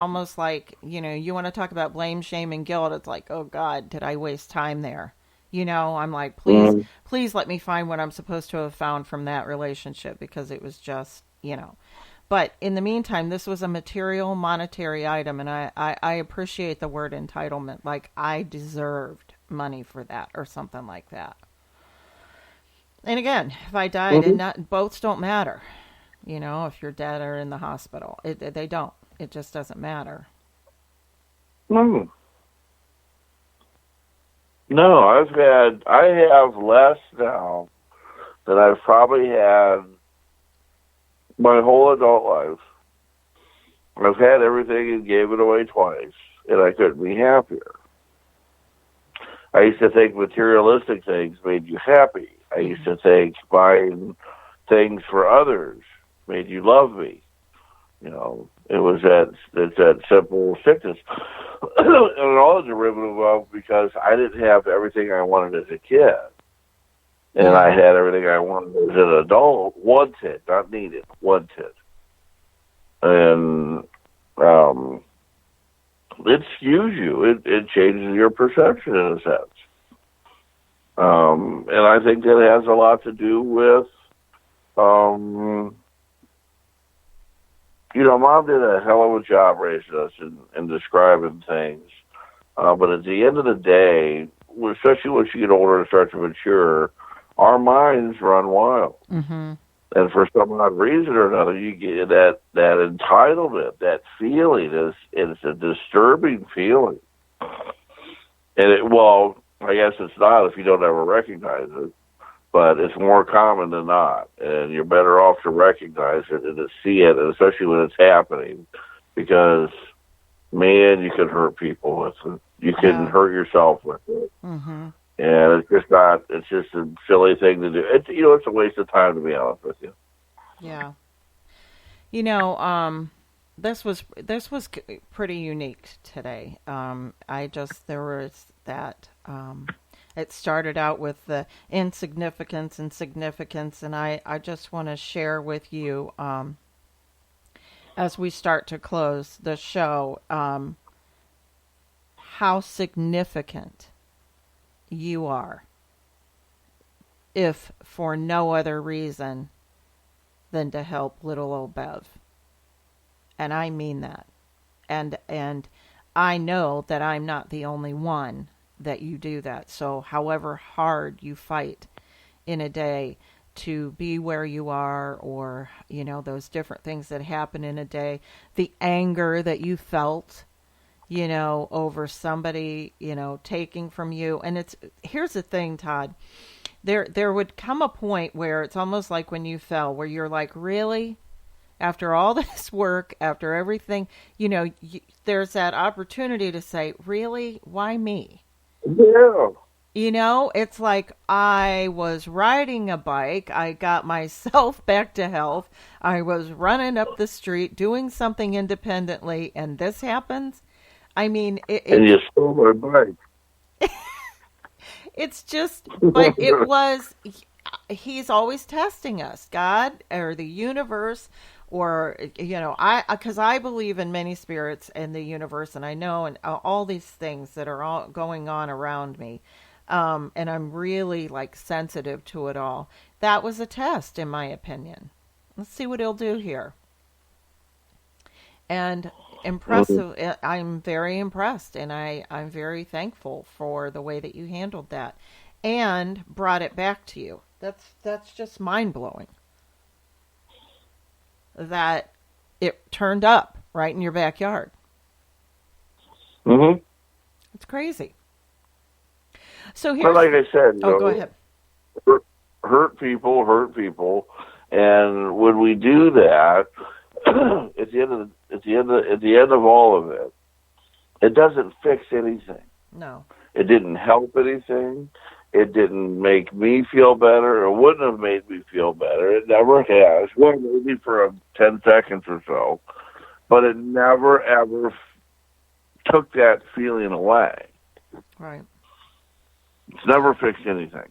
almost like, you want to talk about blame, shame, and guilt. It's like, oh God, did I waste time there? I'm like, please, Mm, please let me find what I'm supposed to have found from that relationship because it was just, But in the meantime, this was a material, monetary item, and I appreciate the word entitlement. Like I deserved money for that or something like that. And again, if I died, and mhm, not both don't matter. If you're dead or in the hospital, they don't. It just doesn't matter. no, no. I have less now than I've probably had my whole adult life. I've had everything and gave it away twice, and I couldn't be happier. I used to think materialistic things made you happy. I used Hmm. to think buying things for others made you love me. It was that simple sickness, and all a derivative of because I didn't have everything I wanted as a kid, and I Yeah. had everything I wanted as an adult, wanted, not needed, wanted, and um, it skews you. It changes your perception in a sense. And I think that has a lot to do with, um, Mom did a hell of a job raising us and describing things. But at the end of the day, especially once you get older and start to mature, our minds run wild. Hmm. And for some odd reason or another, you get that entitlement, that feeling it's a disturbing feeling. And I guess it's not if you don't ever recognize it, but it's more common than not. And you're better off to recognize it and to see it, and especially when it's happening, because man, you can hurt people with it. You can Yeah. hurt yourself with it. Hmm. And it's just a silly thing to do. It's a waste of time, to be honest with you. Yeah. You know, um, this was pretty unique today. I just there was that. It started out with the insignificance and significance, and I just want to share with you as we start to close the show how significant you are, if for no other reason than to help little old Bev. And I mean that. And I know that I'm not the only one that you do that. So however hard you fight in a day to be where you are, or those different things that happen in a day, the anger that you felt over somebody taking from you. And it's here's the thing, Todd. There would come a point where it's almost like when you fell, where you're like, really, after all this work, after everything, there's that opportunity to say, really, why me? Yeah. It's like I was riding a bike. I got myself back to health. I was running up the street doing something independently, and this happens. I mean, And you stole my bike. it's just, but it was, he's always testing us, God or the universe, or, because I believe in many spirits and the universe, and I know, and all these things that are all going on around me. And I'm really like sensitive to it all. That was a test, in my opinion. Let's see what he'll do here. And Mhm. impressive. I'm very impressed, and I'm very thankful for the way that you handled that and brought it back to you. That's just mind blowing that it turned up right in your backyard. Mhm. It's crazy. So But here's like I said, oh, go ahead. hurt, hurt people, and when we do that, at the end of all of it, it doesn't fix anything. No. It didn't help anything. It didn't make me feel better. It wouldn't have made me feel better. It never has. Well, maybe for 10 seconds or so, but it never ever took that feeling away. Right. It's never fixed anything.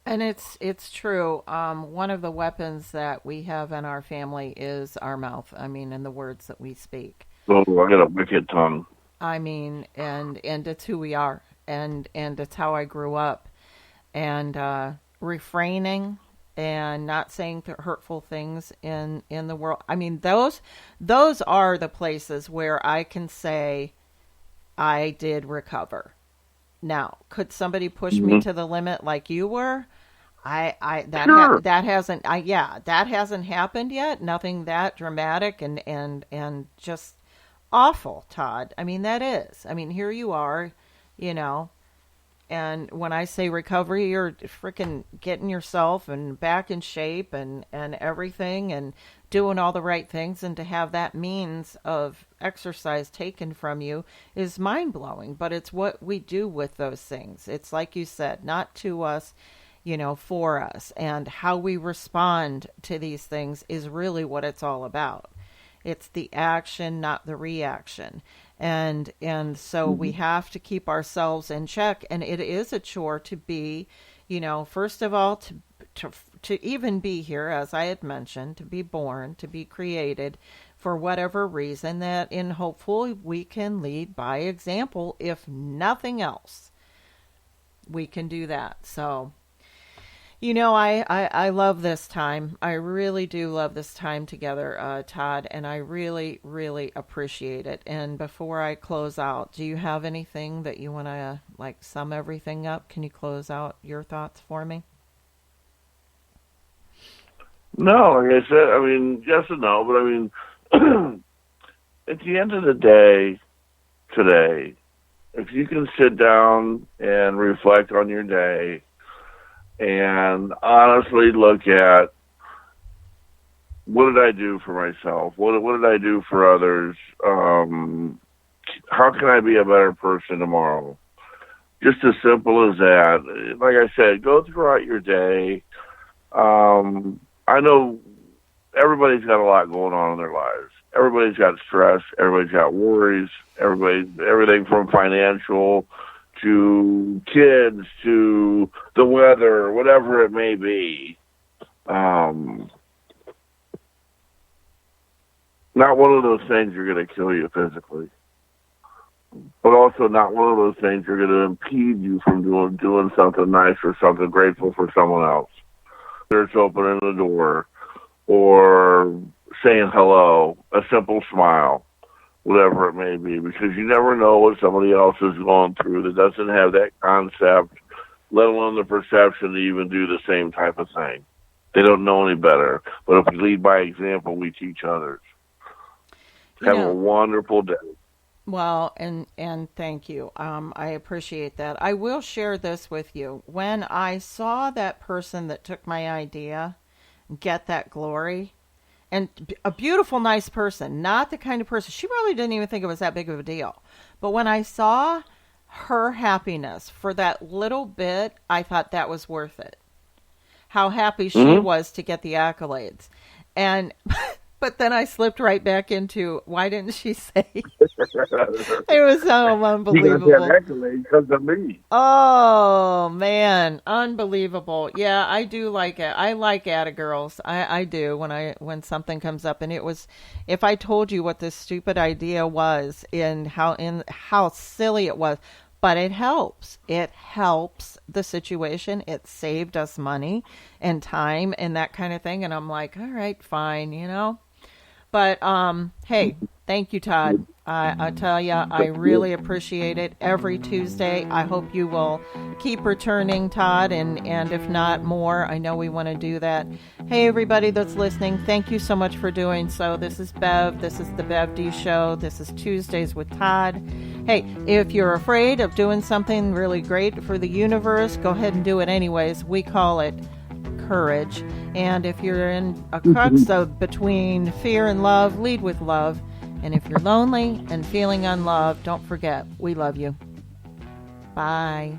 And it's true. One of the weapons that we have in our family is our mouth. I mean, and the words that we speak. Oh, I got a wicked tongue. I mean, and it's who we are, and it's how I grew up, and refraining and not saying hurtful things in the world. I mean, those are the places where I can say I did recover. Now, could somebody push me Hmm. to the limit like you were? Sure. That hasn't yeah, that hasn't happened yet. Nothing that dramatic and just awful, Todd. I mean, that is. I mean, here you are, you know, and when I say recovery, you're freaking getting yourself and back in shape and everything and doing all the right things. And to have that means of exercise taken from you is mind blowing. But it's what we do with those things. It's like you said, not to us, for us. And how we respond to these things is really what it's all about. It's the action, not the reaction. And so we Hmm. have to keep ourselves in check, and it is a chore to be, first of all, to to even be here, as I had mentioned, to be born, to be created for whatever reason, that in hopefully we can lead by example. If nothing else, we can do that. So I love this time. I really do love this time together, Todd, and I really, really appreciate it. And before I close out, do you have anything that you want to like sum everything up? Can you close out your thoughts for me? No, like I said, I mean, yes and no, but I mean, at the end of the day, today, if you can sit down and reflect on your day and honestly look at what did I do for myself? What did I do for others? How can I be a better person tomorrow? Just as simple as that. Like I said, go throughout your day. I know everybody's got a lot going on in their lives. Everybody's got stress. Everybody's got worries. Everything from financial to kids to the weather, whatever it may be. Um, Not one of those things are going to kill you physically, but also not one of those things are going to impede you from doing something nice or something grateful for someone else. Whether it's opening the door or saying hello, a simple smile, whatever it may be, because you never know what somebody else is going through that doesn't have that concept, let alone the perception to even do the same type of thing. They don't know any better. But if we lead by example, we teach others. You Have a know, wonderful day. well, and thank you. I appreciate that. I will share this with you. When I saw that person that took my idea get that glory, and a beautiful, nice person, not the kind of person, she probably didn't even think it was that big of a deal. But when I saw her happiness for that little bit, I thought that was worth it. How happy she Hmm. was to get the accolades. And but then I slipped right back into why didn't she say it was so You got that unbelievable. accolade because of me. Oh man, unbelievable. Yeah, I do like it. I like Atta Girls. I do when something comes up and it was if I told you what this stupid idea was in how silly it was, but it helps. It helps the situation. It saved us money and time and that kind of thing and I'm like, "All right, fine. But hey, thank you, Todd. I tell you, I really appreciate it. Every Tuesday, I hope you will keep returning, Todd, and if not more, I know we want to do that. Hey, everybody that's listening, thank you so much for doing so. This is Bev. This is the Bev D Show. This is Tuesdays with Todd. Hey, if you're afraid of doing something really great for the universe, go ahead and do it anyways. We call it courage. And if you're in a crux of between fear and love, lead with love. And if you're lonely and feeling unloved, don't forget, we love you. Bye.